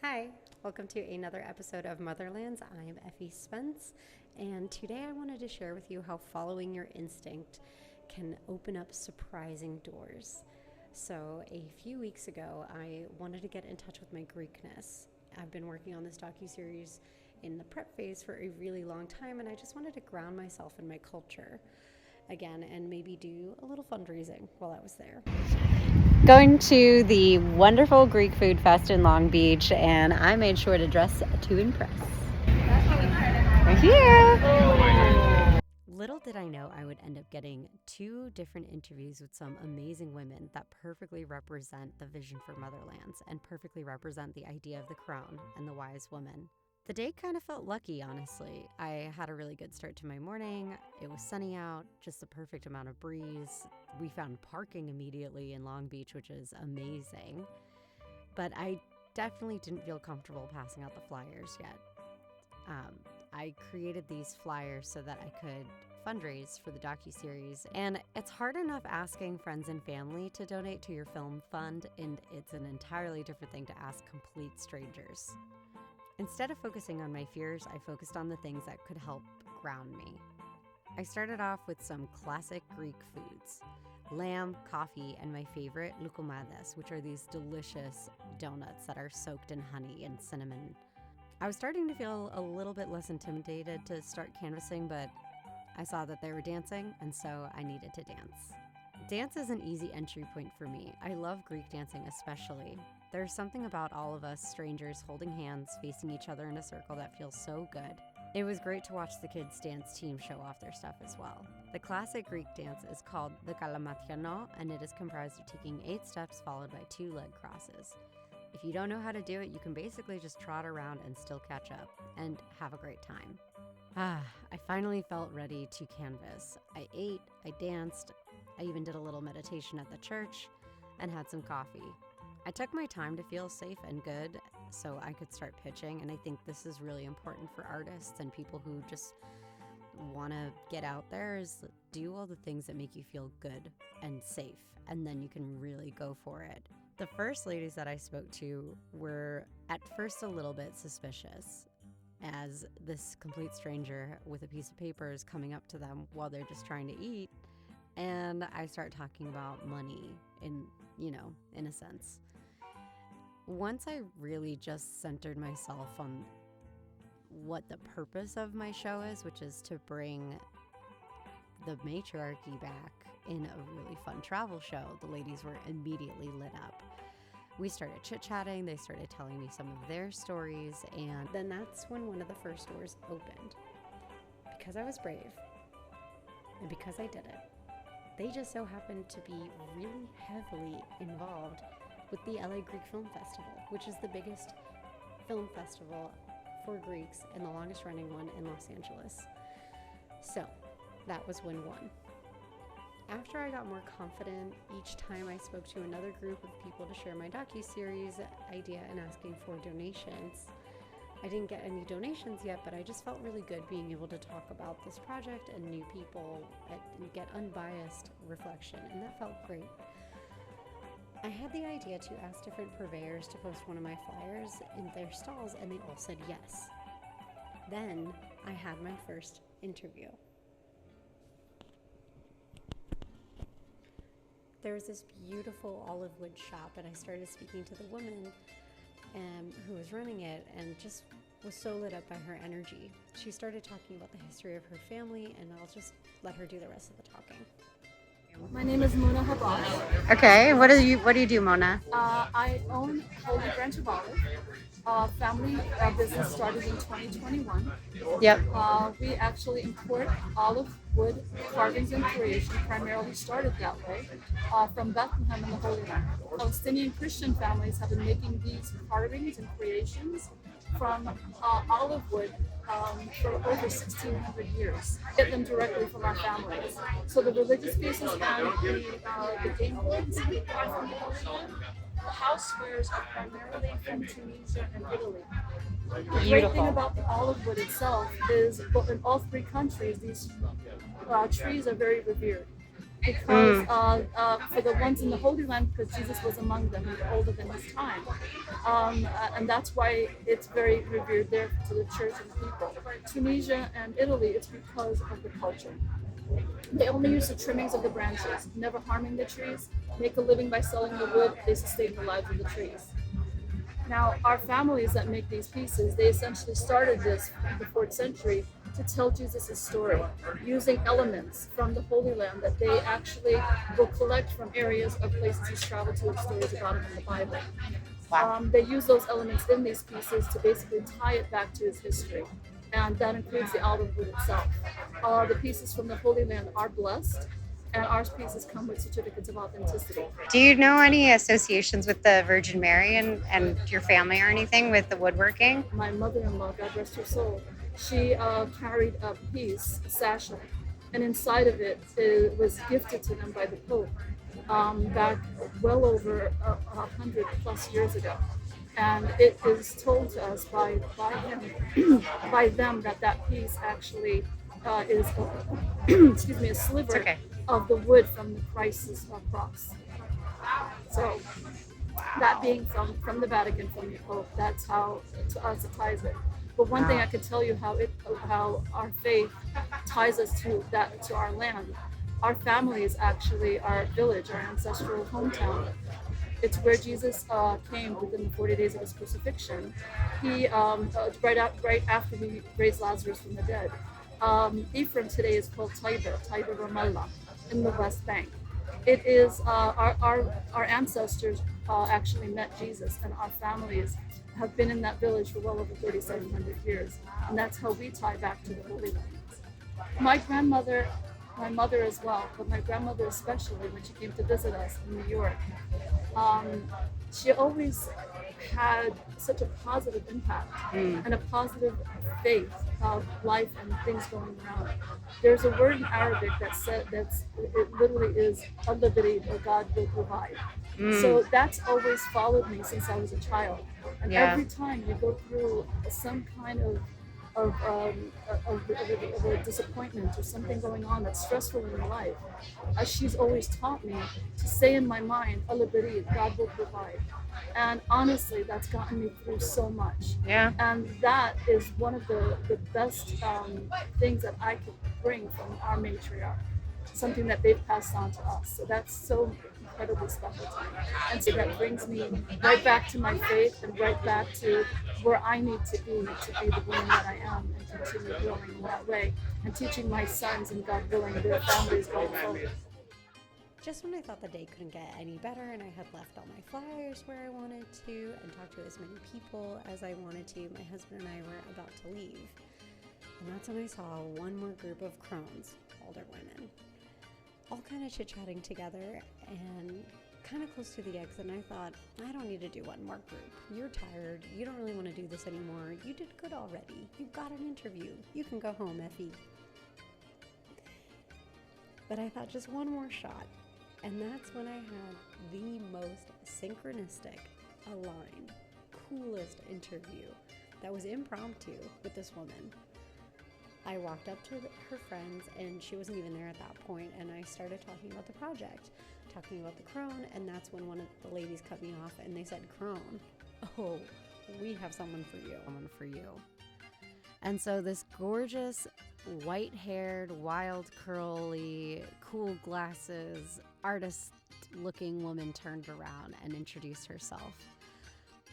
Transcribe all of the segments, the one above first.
Hi, welcome to another episode of Motherlands. I'm Effie Spence, and today I wanted to share with you how following your instinct can open up surprising doors. So, a few weeks ago, I wanted to get in touch with my Greekness. I've been working on this docuseries in the prep phase for a really long time, and I just wanted to ground myself in my culture again and maybe do a little fundraising while I was there. Going to the wonderful Greek Food Fest in Long Beach, and I made sure to dress to impress. We're here! Little did I know I would end up getting two different interviews with some amazing women that perfectly represent the vision for Motherlands and perfectly represent the idea of the crone and the wise woman. The day kind of felt lucky, honestly. I had a really good start to my morning. It was sunny out, just the perfect amount of breeze. We found parking immediately in Long Beach, which is amazing. But I definitely didn't feel comfortable passing out the flyers yet. I created these flyers so that I could fundraise for the docuseries. And it's hard enough asking friends and family to donate to your film fund, and it's an entirely different thing to ask complete strangers. Instead of focusing on my fears, I focused on the things that could help ground me. I started off with some classic Greek foods: lamb, coffee, and my favorite, loukoumades, which are these delicious donuts that are soaked in honey and cinnamon. I was starting to feel a little bit less intimidated to start canvassing, but I saw that they were dancing, and so I needed to dance. Dance is an easy entry point for me. I love Greek dancing especially. There's something about all of us strangers holding hands, facing each other in a circle that feels so good. It was great to watch the kids' dance team show off their stuff as well. The classic Greek dance is called the kalamatiano, and it is comprised of taking 8 steps followed by 2 leg crosses. If you don't know how to do it, you can basically just trot around and still catch up and have a great time. I finally felt ready to canvas. I ate, I danced, I even did a little meditation at the church and had some coffee. I took my time to feel safe and good so I could start pitching, and I think this is really important for artists and people who just want to get out there, is do all the things that make you feel good and safe, and then you can really go for it. The first ladies that I spoke to were at first a little bit suspicious, as this complete stranger with a piece of paper is coming up to them while they're just trying to eat, and I start talking about money in a sense. Once I really just centered myself on what the purpose of my show is, which is to bring the matriarchy back in a really fun travel show, the ladies were immediately lit up. We started chit-chatting, they started telling me some of their stories, and then that's when one of the first doors opened. Because I was brave, and because I did it, they just so happened to be really heavily involved with the LA Greek Film Festival, which is the biggest film festival for Greeks and the longest running one in Los Angeles. So that was win one. After I got more confident, each time I spoke to another group of people to share my docuseries idea and asking for donations. I didn't get any donations yet, but I just felt really good being able to talk about this project and new people and get unbiased reflection, and that felt great. I had the idea to ask different purveyors to post one of my flyers in their stalls, and they all said yes. Then I had my first interview. There was this beautiful Olivewood shop, and I started speaking to the woman who was running it, and just was so lit up by her energy. She started talking about the history of her family, and I'll just let her do the rest of the talking. My name is Mona Habash. Okay, what do you do, Mona? I own Holy Branch of Olive. Family business started in 2021. Yep. We actually import olive wood carvings and creation, primarily started that way, from Bethlehem in the Holy Land. Palestinian Christian families have been making these carvings and creations from olive wood for over 1,600 years. Get them directly from our families. So the religious pieces and the game boards are from the Holy Land. The housewares are primarily from Tunisia and Italy. The great thing about the olive wood itself is, in all 3 countries, these trees are very revered. because for the ones in the Holy Land, because Jesus was among them, he was older than his time. And that's why it's very revered there to the church and the people. Tunisia and Italy, it's because of the culture. They only use the trimmings of the branches, never harming the trees, make a living by selling the wood, they sustain the lives of the trees. Now, our families that make these pieces, they essentially started this in the 4th century to tell Jesus' story, using elements from the Holy Land that they actually will collect from areas or places he's traveled to and stories about him in the Bible. Wow. They use those elements in these pieces to basically tie it back to his history. And that includes the Olivewood itself. The pieces from the Holy Land are blessed, and our pieces come with certificates of authenticity. Do you know any associations with the Virgin Mary and your family or anything with the woodworking? My mother-in-law, God rest her soul, she carried a piece, a sachet, and inside of it, it was gifted to them by the Pope back well over 100 plus years ago. And it is told to us by him, by them, that piece actually is excuse me, a sliver of the wood from the Christ's cross. So that being from the Vatican, from the Pope, that's how to us it ties it. But one thing I could tell you how our faith ties us to our land. Our family is actually our village, our ancestral hometown. It's where Jesus came within the 40 days of his crucifixion. He right after he raised Lazarus from the dead. Ephraim today is called Taiba Ramallah, in the West Bank. It is our ancestors actually met Jesus, and our families have been in that village for well over 3,700 years, and that's how we tie back to the Holy Lands. My grandmother, my mother as well, but my grandmother especially, when she came to visit us in New York, she always had such a positive impact and a positive faith of life and things going around. There's a word in Arabic it literally is al-Barid, or God will provide. So that's always followed me since I was a child. And every time you go through some kind of a disappointment or something going on that's stressful in your life, she's always taught me to say in my mind, Allah Barid, God will provide. And honestly, that's gotten me through so much. Yeah. And that is one of the best things that I could bring from our matriarch, something that they've passed on to us. So that's so incredibly special to me. And so that brings me right back to my faith and right back to where I need to be the woman that I am, and continue growing in that way and teaching my sons, and God willing, their families going forward. Just when I thought the day couldn't get any better and I had left all my flyers where I wanted to and talked to as many people as I wanted to, my husband and I were about to leave. And that's when I saw one more group of crones, older women, all kind of chit-chatting together and kind of close to the exit. And I thought, I don't need to do one more group. You're tired. You don't really want to do this anymore. You did good already. You got an interview. You can go home, Effie. But I thought, just one more shot. And that's when I had the most synchronistic, aligned, coolest interview that was impromptu with this woman. I walked up to her friends, and she wasn't even there at that point, and I started talking about the project, talking about the crone, and that's when one of the ladies cut me off, and they said, "Crone, oh, we have someone for you, And so this gorgeous, white-haired, wild, curly, cool glasses, artist-looking woman turned around and introduced herself.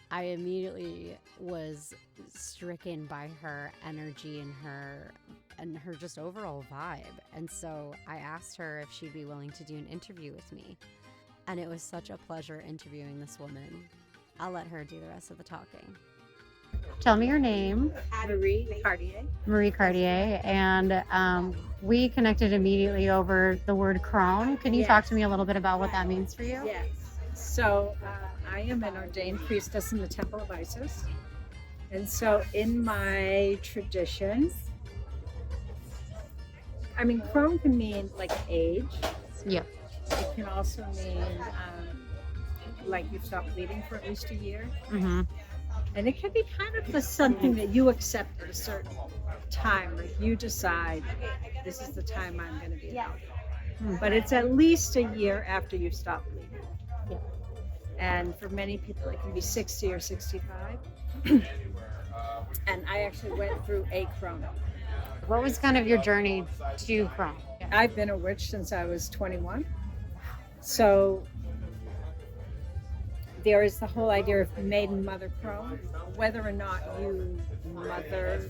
I immediately was stricken by her energy and her just overall vibe. And so I asked her if she'd be willing to do an interview with me. And it was such a pleasure interviewing this woman. I'll let her do the rest of the talking. Tell me your name. Marie Cartier. Marie Cartier. And we connected immediately over the word crone. Can you talk to me a little bit about what that means for you? Yes. So I am an ordained priestess in the Temple of Isis. And so in my tradition, I mean, crone can mean like age. Yeah. It can also mean like you've stopped bleeding for at least a year. Mm-hmm. And it can be kind of something that you accept at a certain time, like you decide this is the time I'm going to be out. but it's at least a year after you stop bleeding. Yeah. And for many people, it can be 60 or 65. And I actually went through a crone. What was kind of your journey to Crohn? I've been a witch since I was 21. So there is the whole idea of maiden mother crone, whether or not you mother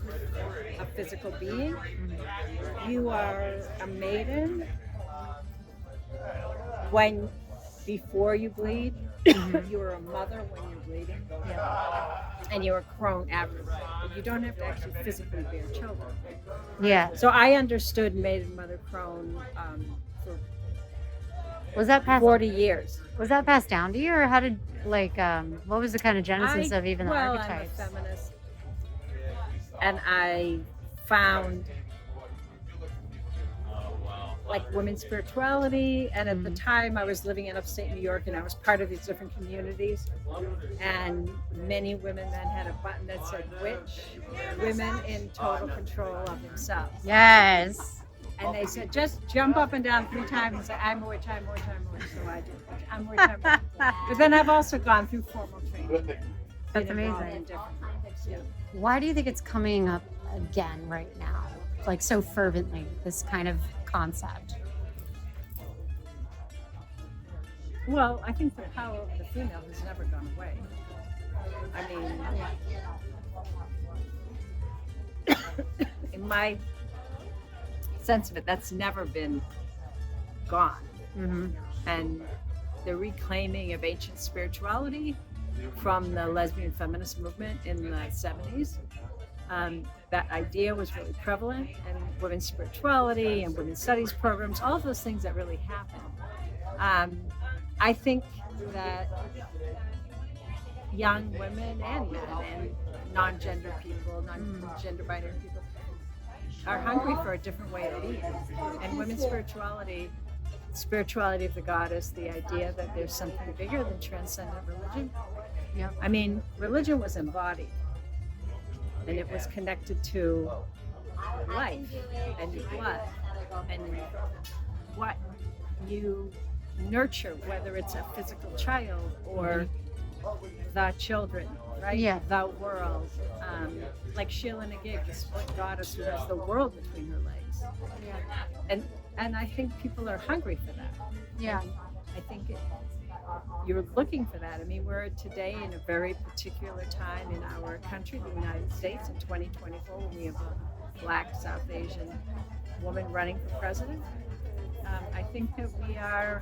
a physical being, you are a maiden when before you bleed, you are a mother when you're bleeding, and you're a crone afterward. But you don't have to actually physically bear children. Yeah. So I understood maiden mother crone for Was that passed? 40 years. Was that passed down to you, or how did what was the kind of genesis of even the well, archetypes? I'm a feminist, and I found like women's spirituality, and at the time I was living in upstate New York, and I was part of these different communities, and many women then had a button that said witch, women in total control of themselves. Yes. And they said, just jump up and down 3 times and say, I'm a witch, I'm a witch, I'm a witch. So I did. I'm a witch, I'm a witch. But then I've also gone through formal training. That's Been involved amazing. in different things, yeah. Why do you think it's coming up again right now, like so fervently? This kind of concept. Well, I think the power of the female has never gone away. I mean, in my sense of it, that's never been gone. Mm-hmm. And the reclaiming of ancient spirituality from the lesbian feminist movement in the 70s, that idea was really prevalent, and women's spirituality and women's studies programs, all of those things that really happened. I think that young women and men and non-gender people, non-gender binary people are hungry for a different way of being. And women's spirituality of the goddess, the idea that there's something bigger than transcendent religion. Yeah. I mean, religion was embodied, and it was connected to life and blood and what you nurture, whether it's a physical child or the children, right? Yeah. The world. Like Sheila Nagig, the split goddess who has the world between her legs. Yeah. And I think people are hungry for that. Yeah. I think you're looking for that. I mean, we're today in a very particular time in our country, the United States, in 2024, when we have a Black South Asian woman running for president. I think that we are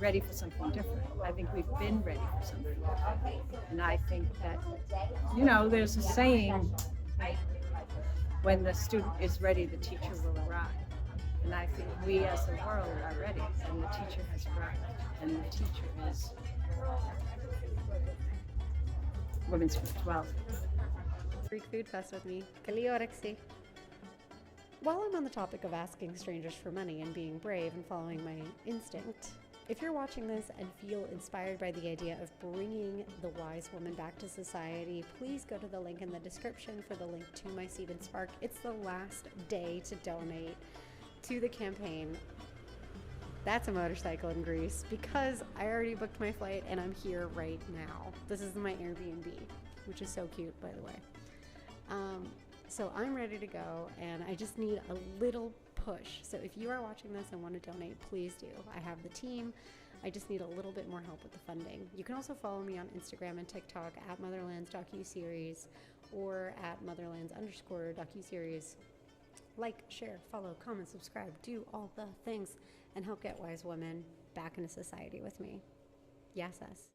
ready for something different. I think we've been ready for something different. And I think that, there's a saying, when the student is ready, the teacher will arrive. And I think we as a world are ready, and the teacher has arrived. And the teacher is women's spirituality. Greek Food Fest with me, Kalliorexi. While I'm on the topic of asking strangers for money and being brave and following my instinct, if you're watching this and feel inspired by the idea of bringing the wise woman back to society, please go to the link in the description for the link to my Seed and Spark. It's the last day to donate to the campaign. That's a motorcycle in Greece, because I already booked my flight and I'm here right now. This is my Airbnb, which is so cute, by the way. So I'm ready to go, and I just need a little push. So if you are watching this and want to donate, please do. I have the team. I just need a little bit more help with the funding. You can also follow me on Instagram and TikTok at Motherlands docuseries or at Motherlands_docuseries. Like, share, follow, comment, subscribe, do all the things, and help get wise women back into society with me. Yes, us.